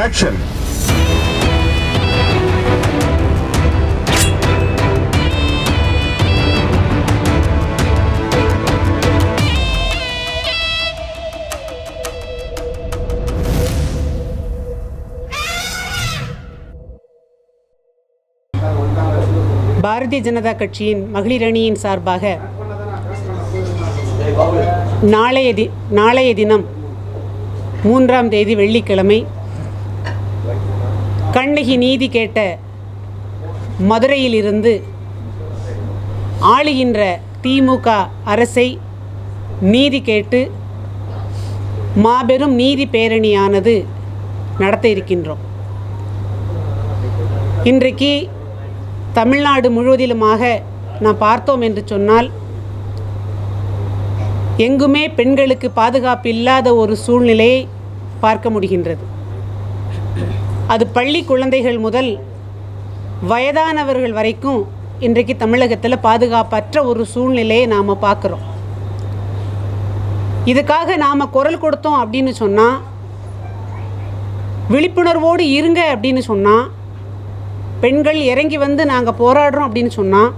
Action. Bharatiya Janata கட்சியின் மகளிர் அணியின் சார்பாக நாளைய தினம் 3ஆம் தேதி வெள்ளிக்கிழமை கண்ணகி நீதி கேட்ட மதுரையிலிருந்து ஆளுகின்ற திமுக அரசை நீதி கேட்டு மாபெரும் நீதி பேரணியானது நடத்த இருக்கின்றோம். இன்றைக்கு தமிழ்நாடு முழுவதிலுமாக நாம் பார்த்தோம் என்று சொன்னால் எங்குமே பெண்களுக்கு பாதுகாப்பு இல்லாத ஒரு சூழ்நிலையை பார்க்க முடிகின்றது. அது பள்ளி குழந்தைகள் முதல் வயதானவர்கள் வரைக்கும் இன்றைக்கு தமிழகத்தில் பாதுகாப்பற்ற ஒரு சூழ்நிலையை நாம் பார்க்குறோம். இதுக்காக நாம் குரல் கொடுத்தோம் அப்படின்னு சொன்னால், விழிப்புணர்வோடு இருங்க அப்படின்னு சொன்னால், பெண்கள் இறங்கி வந்து நாங்கள் போராடுறோம் அப்படின்னு சொன்னால்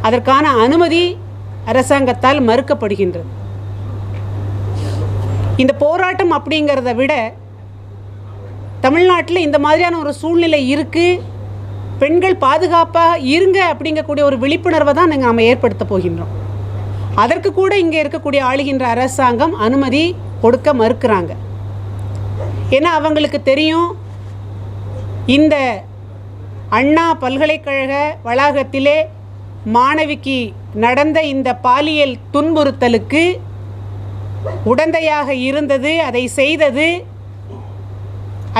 அதற்கான அனுமதி அரசாங்கத்தால் மறுக்கப்படுகின்றது. இந்த போராட்டம் அப்படிங்கிறத விட தமிழ்நாட்டில் இந்த மாதிரியான ஒரு சூழ்நிலை இருக்குது, பெண்கள் பாதுகாப்பாக இருங்க அப்படிங்கக்கூடிய ஒரு விழிப்புணர்வை தான் நாம் ஏற்படுத்த போகின்றோம். அதற்கு கூட இங்கே இருக்கக்கூடிய ஆளுகின்ற அரசாங்கம் அனுமதி கொடுக்க மறுக்கிறாங்க. ஏன்னா அவங்களுக்கு தெரியும், இந்த அண்ணா பல்கலைக்கழக வளாகத்திலே மாணவிக்கு நடந்த இந்த பாலியல் துன்புறுத்தலுக்கு உடந்தையாக இருந்தது, அதை செய்தது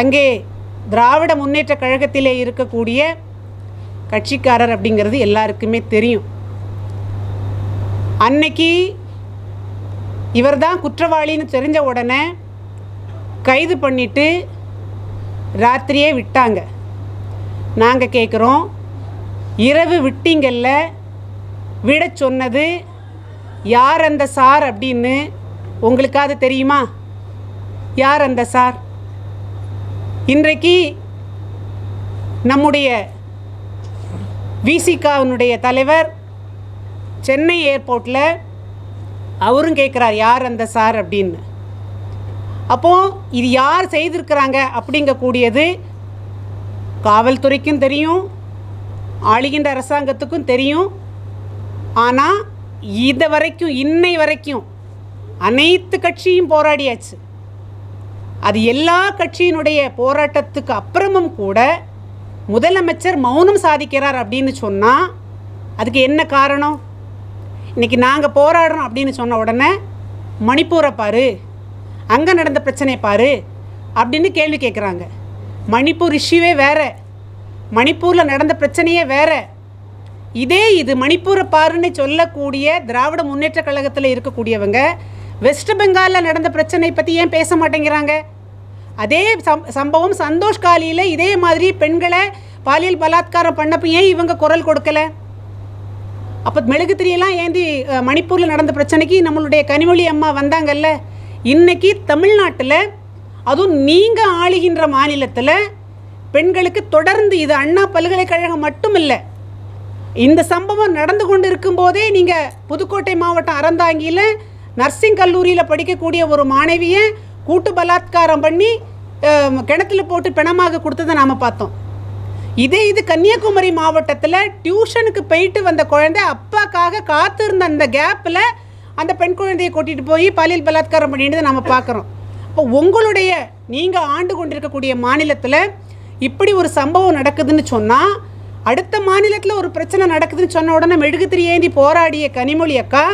அங்கே திராவிட முன்னேற்ற கழகத்திலே இருக்கக்கூடிய கட்சிக்காரர் அப்படிங்கிறது எல்லாருக்குமே தெரியும். அன்னைக்கு இவர்தான் குற்றவாளின்னு தெரிஞ்ச உடனே கைது பண்ணிட்டு ராத்திரியே விட்டாங்க. நாங்கள் கேட்குறோம், இரவு விட்டீங்கல்ல, விட சொன்னது யார் அந்த சார் அப்படின்னு உங்களுக்காவது தெரியுமா? யார் அந்த சார்? இன்றைக்கு நம்முடைய விசிகாவினுடைய தலைவர் சென்னை ஏர்போர்ட்டில் அவரும் கேட்குறார், யார் அந்த சார் அப்படின்னு. அப்போது இது யார் செய்திருக்கிறாங்க அப்படிங்கக்கூடியது காவல்துறைக்கும் தெரியும், ஆளுகின்ற அரசாங்கத்துக்கும் தெரியும். ஆனால் இது வரைக்கும், இன்னை வரைக்கும் அனைத்து கட்சியும் போராடியாச்சு. அது எல்லா கட்சியினுடைய போராட்டத்துக்கு அப்புறமும் கூட முதலமைச்சர் மௌனம் சாதிக்கிறார் அப்படின்னு சொன்னால் அதுக்கு என்ன காரணம்? இன்றைக்கி நாங்கள் போராடுறோம் அப்படின்னு சொன்ன உடனே மணிப்பூரை பாரு, அங்கே நடந்த பிரச்சனையை பாரு அப்படின்னு கேள்வி கேட்குறாங்க. மணிப்பூர் இஷ்யூவே வேறு, மணிப்பூரில் நடந்த பிரச்சனையே வேறு. இது மணிப்பூரை பாருன்னு சொல்லக்கூடிய திராவிட முன்னேற்ற கழகத்தில் இருக்கக்கூடியவங்க வெஸ்ட் பெங்காலில் நடந்த பிரச்சனை பற்றி ஏன் பேச மாட்டேங்கிறாங்க? அதே சம்பவம் சந்தோஷ் காலியில் இதே மாதிரி பெண்களை பாலியல் பலாத்காரம் பண்ணப்போ ஏன் இவங்க குரல் கொடுக்கலை? அப்போ மெழுகுத்திரியெல்லாம் ஏந்தி மணிப்பூரில் நடந்த பிரச்சனைக்கு நம்மளுடைய கனிமொழி அம்மா வந்தாங்கல்ல. இன்றைக்கி தமிழ்நாட்டில், அதுவும் நீங்கள் ஆளுகின்ற மாநிலத்தில் பெண்களுக்கு தொடர்ந்து, இது அண்ணா பல்கலைக்கழகம் மட்டும் இல்லை, இந்த சம்பவம் நடந்து கொண்டு இருக்கும்போதே நீங்கள் புதுக்கோட்டை மாவட்டம் அறந்தாங்கியில் நர்சிங் கல்லூரியில் படிக்கக்கூடிய ஒரு மாணவியை கூட்டு பலாத்காரம் பண்ணி கிணத்துல போட்டு பிணமாக கொடுத்ததை நாம் பார்த்தோம். இது கன்னியாகுமரி மாவட்டத்தில் டியூஷனுக்கு போயிட்டு வந்த குழந்தை அப்பாக்காக காத்திருந்த அந்த கேப்பில் அந்த பெண் குழந்தையை கூட்டிகிட்டு போய் பாலியல் பலாத்காரம் பண்ணிட்டு நம்ம பார்க்குறோம். இப்போ உங்களுடைய நீங்கள் ஆண்டு கொண்டிருக்கக்கூடிய மாநிலத்தில் இப்படி ஒரு சம்பவம் நடக்குதுன்னு சொன்னால், அடுத்த மாநிலத்தில் ஒரு பிரச்சனை நடக்குதுன்னு சொன்ன உடனே மெழுகுத்திரி ஏந்தி போராடிய கனிமொழி அக்கா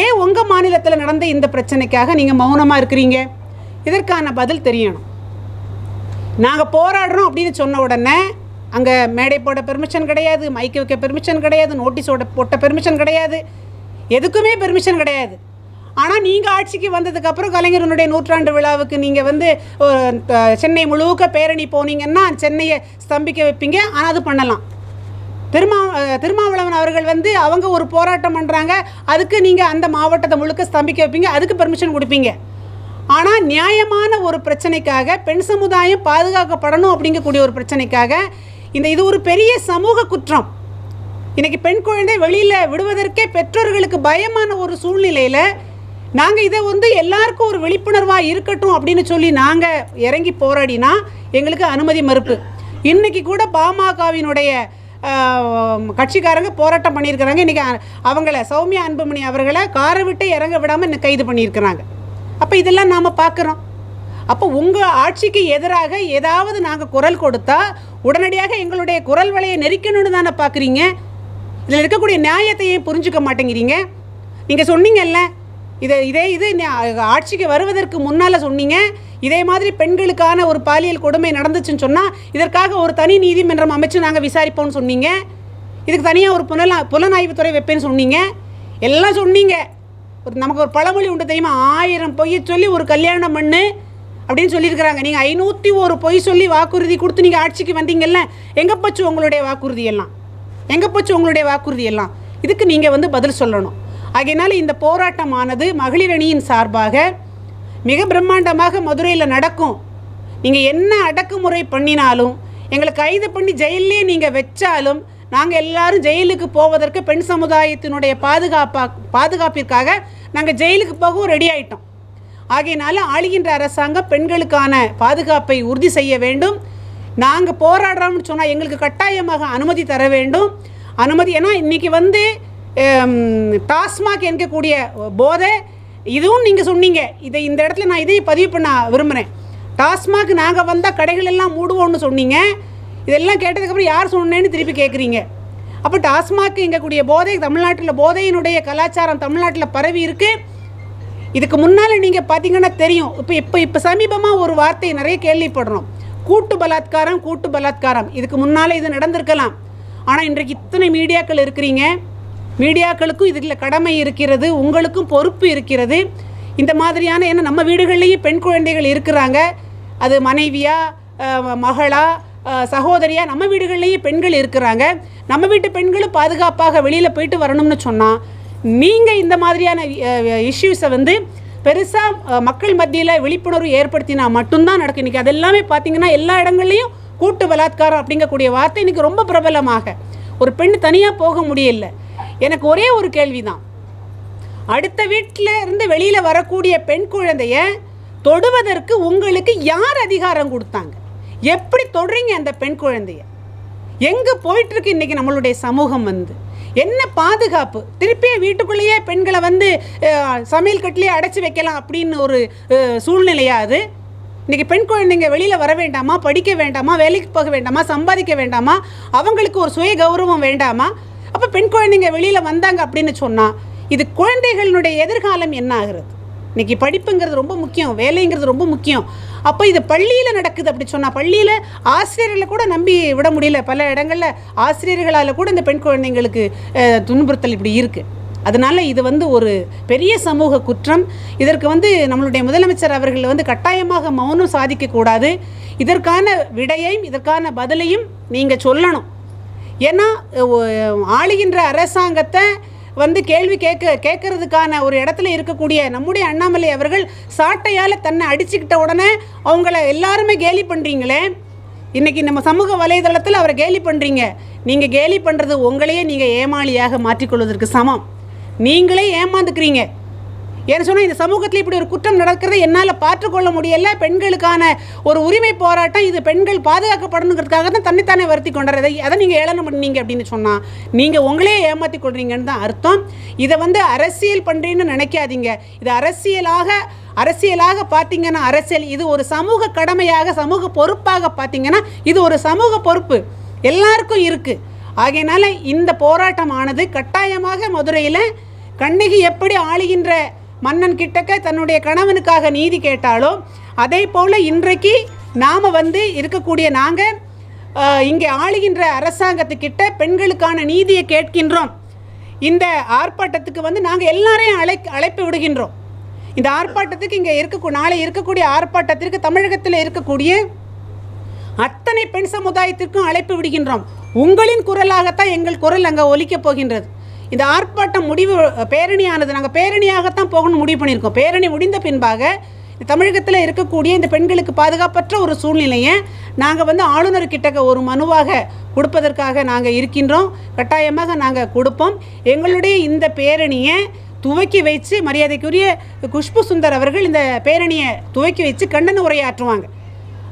ஏன் உங்கள் மாநிலத்தில் நடந்த இந்த பிரச்சனைக்காக நீங்கள் மௌனமாக இருக்கிறீங்க? இதற்கான பதில் தெரியணும். நாங்கள் போராடுறோம் அப்படின்னு சொன்ன உடனே அங்கே மேடை போட பெர்மிஷன் கிடையாது, மைக்கு வைக்க பெர்மிஷன் கிடையாது, நோட்டீஸோட போட்ட பெர்மிஷன் கிடையாது, எதுக்குமே பெர்மிஷன் கிடையாது. ஆனால் நீங்கள் ஆட்சிக்கு வந்ததுக்கப்புறம் கலைஞரனுடைய 100ஆண்டு விழாவுக்கு நீங்கள் வந்து சென்னை முழுக்க பேரணி போனீங்கன்னா சென்னையை ஸ்தம்பிக்க வைப்பீங்க. ஆனால் அது பண்ணலாம். திருமாவளவன் அவர்கள் வந்து அவங்க ஒரு போராட்டம் பண்ணுறாங்க, அதுக்கு நீங்கள் அந்த மாவட்டத்தை முழுக்க ஸ்தம்பிக்க வைப்பீங்க, அதுக்கு பெர்மிஷன் கொடுப்பீங்க. ஆனால் நியாயமான ஒரு பிரச்சனைக்காக, பெண் சமுதாயம் பாதுகாக்கப்படணும் அப்படிங்கக்கூடிய ஒரு பிரச்சனைக்காக இது ஒரு பெரிய சமூக குற்றம். இன்றைக்கி பெண் குழந்தை வெளியில் விடுவதற்கே பெற்றோர்களுக்கு பயமான ஒரு சூழ்நிலையில் நாங்கள் இதை எல்லாருக்கும் ஒரு விழிப்புணர்வாக இருக்கட்டும் அப்படின்னு சொல்லி நாங்கள் இறங்கி போராடினா எங்களுக்கு அனுமதி மறுப்பு. இன்றைக்கி கூட பாமகவினுடைய கட்சிக்காரங்க போராட்டம் பண்ணியிருக்கிறாங்க. இன்றைக்கி அவங்கள சௌமியா அன்புமணி அவர்களை காரை விட்டு இறங்க விடாமல் இன்னும் கைது பண்ணியிருக்கிறாங்க. அப்போ இதெல்லாம் நாம் பார்க்குறோம். அப்போ உங்கள் ஆட்சிக்கு எதிராக ஏதாவது நாங்கள் குரல் கொடுத்தா உடனடியாக எங்களுடைய குரல் வலையை நெரிக்கணும்னு தானே பார்க்குறீங்க. இதில் இருக்கக்கூடிய நியாயத்தையும் புரிஞ்சுக்க மாட்டேங்கிறீங்க. நீங்கள் சொன்னீங்கல்ல, இதே ஆட்சிக்கு வருவதற்கு முன்னால் சொன்னீங்க, இதே மாதிரி பெண்களுக்கான ஒரு பாலியல் கொடுமை நடந்துச்சுன்னு சொன்னால் இதற்காக ஒரு தனி நீதிமன்றம் அமைச்சு நாங்கள் விசாரிப்போம்னு சொன்னீங்க. இதுக்கு தனியாக ஒரு புலனாய்வுத்துறை வைப்பேன்னு சொன்னீங்க. எல்லாம் சொன்னீங்க. நமக்கு ஒரு பழமொழி உண்டு தெரியுமா, 1000 பொய்யை சொல்லி ஒரு கல்யாணம் பண்ணு அப்படின்னு சொல்லியிருக்கிறாங்க. நீங்கள் 501 பொய் சொல்லி வாக்குறுதி கொடுத்து நீங்கள் ஆட்சிக்கு வந்தீங்கல்ல, எங்கே போச்சு உங்களுடைய வாக்குறுதி எல்லாம்? எங்கே போச்சு உங்களுடைய வாக்குறுதி எல்லாம்? இதுக்கு நீங்கள் பதில் சொல்லணும். ஆகையினால இந்த போராட்டமானது மகளிர் அணியின் சார்பாக மிக பிரம்மாண்டமாக மதுரையில் நடக்கும். நீங்கள் என்ன அடக்குமுறை பண்ணினாலும், எங்களை கைது பண்ணி ஜெயிலே நீங்கள் வச்சாலும், நாங்கள் எல்லாரும் ஜெயிலுக்கு போவதற்கு பெண் சமுதாயத்தினுடைய பாதுகாப்பிற்காக நாங்கள் ஜெயிலுக்கு போகவும் ரெடி ஆகிட்டோம். ஆகையினால ஆளுகின்ற அரசாங்கம் பெண்களுக்கான பாதுகாப்பை உறுதி செய்ய வேண்டும். நாங்கள் போராடுறோம்னு சொன்னால் எங்களுக்கு கட்டாயமாக அனுமதி தர வேண்டும். அனுமதி ஏன்னா இன்றைக்கி டாஸ்மாக் என்கக்கூடிய போதை, இதுவும் நீங்கள் சொன்னீங்க. இந்த இடத்துல நான் இதையும் பதிவு பண்ண விரும்புகிறேன். டாஸ்மாக் நாங்கள் வந்தால் கடைகள் எல்லாம் மூடுவோம்னு சொன்னீங்க. இதெல்லாம் கேட்டதுக்கப்புறம் யார் சொன்னேன்னு திருப்பி கேட்குறீங்க. அப்போ டாஸ்மாக் எங்கக்கூடிய போதை, தமிழ்நாட்டில் போதையினுடைய கலாச்சாரம் தமிழ்நாட்டில் பரவி இருக்குது. இதுக்கு முன்னால் நீங்கள் பார்த்தீங்கன்னா தெரியும். இப்போ சமீபமாக ஒரு வார்த்தை நிறைய கேள்விப்படுறோம், கூட்டு பலாத்காரம். இதுக்கு முன்னால் இது நடந்திருக்கலாம். ஆனால் இன்றைக்கு இத்தனை மீடியாக்கள் இருக்கிறீங்க. மீடியாக்களுக்கும் இதில் கடமை இருக்கிறது, உங்களுக்கும் பொறுப்பு இருக்கிறது. இந்த மாதிரியான, ஏன்னா நம்ம வீடுகள்லேயும் பெண் குழந்தைகள் இருக்கிறாங்க. அது மனைவியா, மகளா, சகோதரியா, நம்ம வீடுகள்லேயும் பெண்கள் இருக்கிறாங்க. நம்ம வீட்டு பெண்களும் பாதுகாப்பாக வெளியில் போயிட்டு வரணும்னு சொன்னால் நீங்கள் இந்த மாதிரியான இஷ்யூஸை பெருசாக மக்கள் மத்தியில் விழிப்புணர்வு ஏற்படுத்தினா மட்டும்தான் நடக்கும். இன்றைக்கி அதெல்லாமே பார்த்திங்கன்னா எல்லா இடங்கள்லையும் கூட்டு பலாத்காரம் அப்படிங்கக்கூடிய வார்த்தை இன்றைக்கி ரொம்ப பிரபலமாக, ஒரு பெண் தனியாக போக முடியல. எனக்கு ஒரே ஒரு கேள்வி தான், அடுத்த வீட்டில் இருந்து வெளியில் வரக்கூடிய பெண் குழந்தைய தொடுவதற்கு உங்களுக்கு யார் அதிகாரம் கொடுத்தாங்க? எப்படி தொடுறீங்க அந்த பெண் குழந்தைய? எங்கே போயிட்டுருக்கு இன்றைக்கி நம்மளுடைய சமூகம்? என்ன பாதுகாப்பு? திருப்பியே வீட்டுக்குள்ளேயே பெண்களை சமையல் கட்டிலே அடைச்சி வைக்கலாம் அப்படின்னு ஒரு சூழ்நிலையா அது? இன்றைக்கி பெண் குழந்தைங்க வெளியில் வர வேண்டாமா? படிக்க வேண்டாமா? வேலைக்கு போக வேண்டாமா? சம்பாதிக்க வேண்டாமா? அவங்களுக்கு ஒரு சுய கௌரவம் வேண்டாமா? அப்போ பெண் குழந்தைங்க வெளியில் வந்தாங்க அப்படின்னு சொன்னால் இது குழந்தைகளுடைய எதிர்காலம் என்ன ஆகிறது? இன்றைக்கி படிப்புங்கிறது ரொம்ப முக்கியம், வேலைங்கிறது ரொம்ப முக்கியம். அப்போ இது பள்ளியில் நடக்குது அப்படி சொன்னால், பள்ளியில் ஆசிரியர்களை கூட நம்பி விட முடியல. பல இடங்களில் ஆசிரியர்களால் கூட இந்த பெண் குழந்தைங்களுக்கு துன்புறுத்தல் இப்படி இருக்குது. அதனால் இது ஒரு பெரிய சமூக குற்றம். இதற்கு நம்மளுடைய முதலமைச்சர் அவர்கள் கட்டாயமாக மௌனம் சாதிக்கக்கூடாது. இதற்கான விடையையும் இதற்கான பதிலையும் நீங்கள் சொல்லணும். ஏன்னா ஆளுகின்ற அரசாங்கத்தை கேள்வி கேட்கறதுக்கான ஒரு இடத்துல இருக்கக்கூடிய நம்முடைய அண்ணாமலை அவர்கள் சாட்டையால் தன்னை அடிச்சுக்கிட்ட உடனே அவங்கள எல்லாருமே கேலி பண்ணுறீங்களே. இன்றைக்கி நம்ம சமூக வலைதளத்தில் அவரை கேலி பண்ணுறீங்க. நீங்கள் கேலி பண்ணுறது உங்களையே நீங்கள் ஏமாளியாக மாற்றிக்கொள்வதற்கு சமம். நீங்களே ஏமாந்துக்கிறீங்க. ஏன்னு சொன்னால் இந்த சமூகத்தில் இப்படி ஒரு குற்றம் நடக்கிறத என்னால் பார்த்துக்கொள்ள முடியலை. பெண்களுக்கான ஒரு உரிமை போராட்டம், இது பெண்கள் பாதுகாக்கப்படணுங்கிறதுக்காக தான் தன்னைத்தானே வருத்தி கொண்டாடுறதை அதை நீங்கள் ஏளனம் பண்ணீங்க அப்படின்னு சொன்னால் நீங்கள் உங்களே ஏமாற்றி கொள்றீங்கன்னு தான் அர்த்தம். இதை அரசியல் பண்ணுறீன்னு நினைக்காதீங்க. இது அரசியலாக பார்த்தீங்கன்னா அரசியல், இது ஒரு சமூக கடமையாக, சமூக பொறுப்பாக பார்த்தீங்கன்னா இது ஒரு சமூக பொறுப்பு எல்லாருக்கும் இருக்குது. ஆகையினால இந்த போராட்டமானது கட்டாயமாக மதுரையில் கண்ணகி எப்படி ஆளுகின்ற மன்னன் கிட்டக்க தன்னுடைய கணவனுக்காக நீதி கேட்டாலோ அதே போல் இன்றைக்கு நாம் இருக்கக்கூடிய நாங்கள் இங்கே ஆளுகின்ற அரசாங்கத்துக்கிட்ட பெண்களுக்கான நீதியை கேட்கின்றோம். இந்த ஆர்ப்பாட்டத்துக்கு நாங்கள் எல்லாரையும் அழைப்பு விடுகின்றோம். இந்த ஆர்ப்பாட்டத்துக்கு இங்கே நாளை இருக்கக்கூடிய ஆர்ப்பாட்டத்திற்கு தமிழகத்தில் இருக்கக்கூடிய அத்தனை பெண் சமுதாயத்திற்கும் அழைப்பு விடுகின்றோம். உங்களின் குரலாகத்தான் எங்கள் குரல் அங்கே ஒலிக்கப் போகின்றது. இந்த ஆர்ப்பாட்டம் பேரணியானது நாங்கள் பேரணியாகத்தான் போகணும்னு முடிவு பண்ணியிருக்கோம். பேரணி முடிந்த பின்பாக தமிழகத்தில் இருக்கக்கூடிய இந்த பெண்களுக்கு பாதுகாப்பற்ற ஒரு சூழ்நிலையை நாங்கள் வந்து ஆளுநர்கிட்ட ஒரு மனுவாக கொடுப்பதற்காக நாங்கள் இருக்கின்றோம். கட்டாயமாக நாங்கள் கொடுப்போம். எங்களுடைய இந்த பேரணியை துவக்கி வைத்து மரியாதைக்குரிய குஷ்பு சுந்தர் அவர்கள் இந்த பேரணியை துவக்கி வச்சு கண்டன உரையாற்றுவாங்க.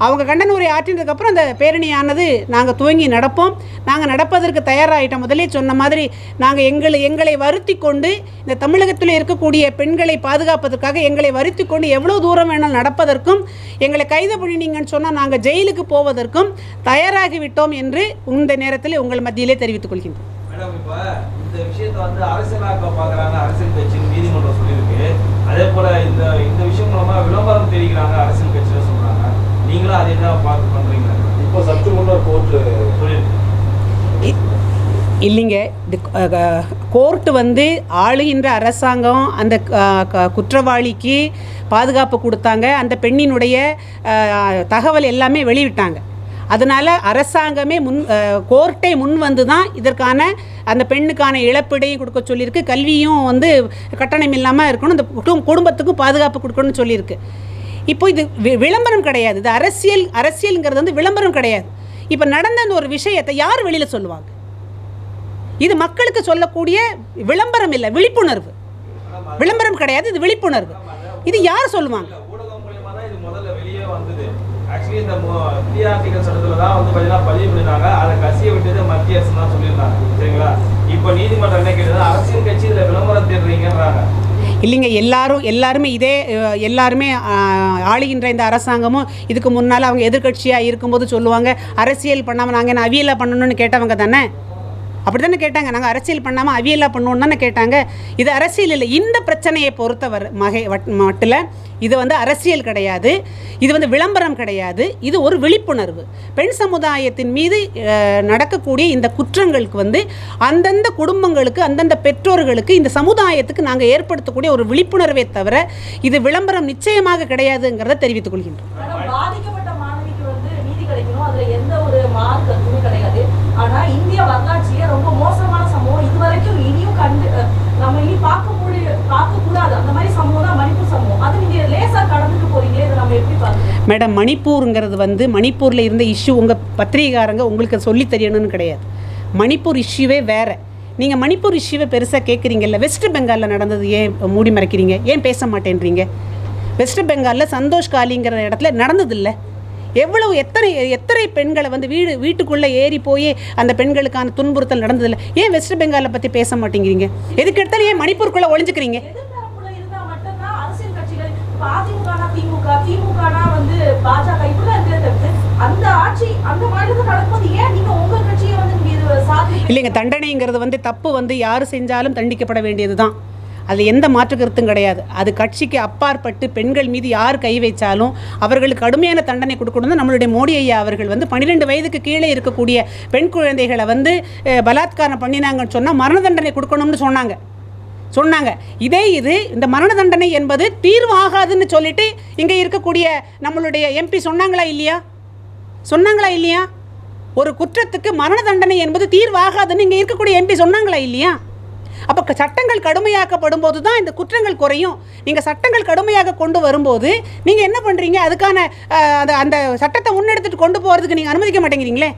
அவங்க கண்டன உரை ஆற்றினதுக்கப்புறம் அந்த பேரணியானது நாங்கள் துவங்கி நடப்போம். நாங்கள் நடப்பதற்கு தயாராகிட்டோம். முதலே சொன்ன மாதிரி நாங்கள் எங்களை வருத்தி கொண்டு இந்த தமிழகத்தில் இருக்கக்கூடிய பெண்களை பாதுகாப்பதற்காக எங்களை வருத்தி கொண்டு எவ்வளோ தூரம் வேணாலும் நடப்பதற்கும், எங்களை கைது பண்ணினீங்கன்னு சொன்னால் நாங்கள் ஜெயிலுக்கு போவதற்கும் தயாராகிவிட்டோம் என்று இந்த நேரத்தில் உங்கள் மத்தியிலே தெரிவித்துக் கொள்கின்றோம். மேடம், இப்போ இந்த விஷயத்தை வந்து அரசியலாக்க பார்க்குறாங்க, அரசியல் கட்சி நீதிமன்றம் சொல்லியிருக்கு. அதே போல் இந்த விஷயம் மூலமாக விளம்பரம் தெரிவிக்கிறாங்க அரசியல் கட்சியில் சொல்கிறாங்க. நீங்களும் அதை தான் பார்த்து பண்ணுறீங்க. இப்போ சற்று முன்னர் கோர்ட்டு சொல்லியிருக்கு. இல்லைங்க, இது கோர்ட்டு வந்து ஆளுகின்ற அரசாங்கம் அந்த குற்றவாளிக்கு பாதுகாப்பு கொடுத்தாங்க. அந்த பெண்ணினுடைய தகவல் எல்லாமே வெளியிட்டாங்க. அதனால் அரசாங்கமே கோர்ட்டை முன் வந்து தான் இதற்கான அந்த பெண்ணுக்கான இழப்பீடையும் கொடுக்க சொல்லியிருக்கு. கல்வியும் வந்து கட்டணம் இல்லாமல் இருக்கணும், இந்த குடும்பத்துக்கும் பாதுகாப்பு கொடுக்கணும்னு சொல்லியிருக்கு. இப்போ இது விளம்பரம் கிடையாது, இது அரசியலுங்கிறது வந்து விளம்பரம் கிடையாது. இப்போ நடந்த அந்த ஒரு விஷயத்தை யார் வெளியில் சொல்லுவாங்க? இது மக்களுக்கு சொல்லக்கூடிய விளம்பரம் இல்லை, விழிப்புணர்வு. விளம்பரம் கிடையாது, இது விழிப்புணர்வு. இது யார் சொல்லுவாங்க? ஊடகம் மூலமா தான் இது முதல்ல வெளியே வந்தது. ஆக்சுவலி இந்த டிஆர்டிகல் சட்டத்தில் தான் வந்து பார்த்தீங்கன்னா பதிவு பண்ணிட்டாங்க. அதை கசிய விட்டது மத்திய அரசு தான் சொல்லியிருந்தாங்க. சரிங்களா? இப்போ நீதிமன்றம் என்ன கேட்டது, அரசியல் கட்சி இதில் விளம்பரம் தேடுறீங்கன்றாங்க. இல்லைங்க, எல்லாருமே ஆளுகின்ற இந்த அரசாங்கமும் இதுக்கு முன்னால் அவங்க எதிர்கட்சியாக இருக்கும்போது சொல்லுவாங்க, அரசியல் பண்ணாமல் நாங்கள் என்ன அவியலாக பண்ணணும்னு கேட்டவங்க தானே. அப்படி தானே கேட்டாங்க. நாங்கள் அரசியல் பண்ணாமல் அவியலாக பண்ணணுன்னு தானே கேட்டாங்க. இது அரசியல் இல்லை. இந்த பிரச்சனையை பொறுத்தவரை மட்டில் இது வந்து அரசியல் கிடையாது, இது வந்து விளம்பரம் கிடையாது, இது ஒரு விழிப்புணர்வு. பெண் சமுதாயத்தின் மீது நடக்கக்கூடிய இந்த குற்றங்களுக்கு வந்து அந்தந்த குடும்பங்களுக்கு, அந்தந்த பெற்றோர்களுக்கு, இந்த சமுதாயத்துக்கு நாங்கள் ஏற்படுத்தக்கூடிய ஒரு விழிப்புணர்வை தவிர இது விளம்பரம் நிச்சயமாக கிடையாதுங்கிறத தெரிவித்துக் கொள்கின்றோம். எந்த ஒரு மார்க்கத்துமே கிடையாது. ஆனா இந்திய வரலாற்றிலே ரொம்ப மோசமான சம்பவம் இதுவரைக்கும் இனியும் நம்ம இனி பார்க்க கூடாது. அந்த மாதிரி சம்பவம் தான் மணிப்பூர் சம்பவம். அது நீங்க லேசா கடந்துட்டு போறீங்களே, இதை நம்ம எப்படி பார்க்கணும்? மேடம், மணிப்பூருங்கிறது வந்து மணிப்பூரில் இருந்த இஷ்யூ உங்கள் பத்திரிகைக்காரங்க உங்களுக்கு சொல்லி தெரியணும்னு கிடையாது. மணிப்பூர் இஷ்யூவே வேறு. நீங்கள் மணிப்பூர் இஷ்யூவை பெருசாக கேட்குறீங்கல்ல. வெஸ்ட் பெங்காலில் நடந்தது ஏன் மூடி மறைக்கிறீங்க? ஏன் பேச மாட்டேன்றீங்க? வெஸ்ட் பெங்காலில் சந்தோஷ் காலிங்கிற இடத்துல நடந்ததில்லை. எவ்வளவு எத்தனை பெண்களை வந்து வீட்டுக்குள்ளே ஏறி போய் அந்த பெண்களுக்கான துன்புறுத்தல் நடந்ததில்லை. ஏன் வெஸ்ட் பெங்காலை பற்றி பேச மாட்டேங்கிறீங்க? எதுக்கு எடுத்தாலும் ஏன் மணிப்பூருக்குள்ளே ஒழிஞ்சுக்கிறீங்க? இல்லைங்க, தண்டனைங்கிறது வந்து தப்பு வந்து யார் செஞ்சாலும் தண்டிக்கப்பட வேண்டியது தான். அதில் எந்த மாற்று கருத்தும் கிடையாது. அது கட்சிக்கு அப்பாற்பட்டு பெண்கள் மீது யார் கை வைத்தாலும் அவர்களுக்கு கடுமையான தண்டனை கொடுக்கணும். நம்மளுடைய மோடி ஐயா அவர்கள் வந்து 12 வயதுக்கு கீழே இருக்கக்கூடிய பெண் குழந்தைகளை வந்து பலாத்காரம் பண்ணினாங்கன்னு சொன்னால் மரண தண்டனை கொடுக்கணும்னு சொன்னாங்க. இது இந்த மரண தண்டனை என்பது தீர்வாகாதுன்னு சொல்லிட்டு இங்கே இருக்கக்கூடிய நம்மளுடைய எம்பி சொன்னாங்களா இல்லையா? ஒரு குற்றத்துக்கு மரண தண்டனை என்பது தீர்வாகாதுன்னு இங்கே இருக்கக்கூடிய எம்பி சொன்னாங்களா இல்லையா? அப்போ சட்டங்கள் கடுமையாக்கப்படும் போது தான் இந்த குற்றங்கள் குறையும். நீங்கள் சட்டங்கள் கடுமையாக கொண்டு வரும்போது நீங்கள் என்ன பண்ணுறீங்க? அதுக்கான அந்த சட்டத்தை முன்னெடுத்துட்டு கொண்டு போகிறதுக்கு நீங்கள் அனுமதிக்க மாட்டேங்கிறீங்களே.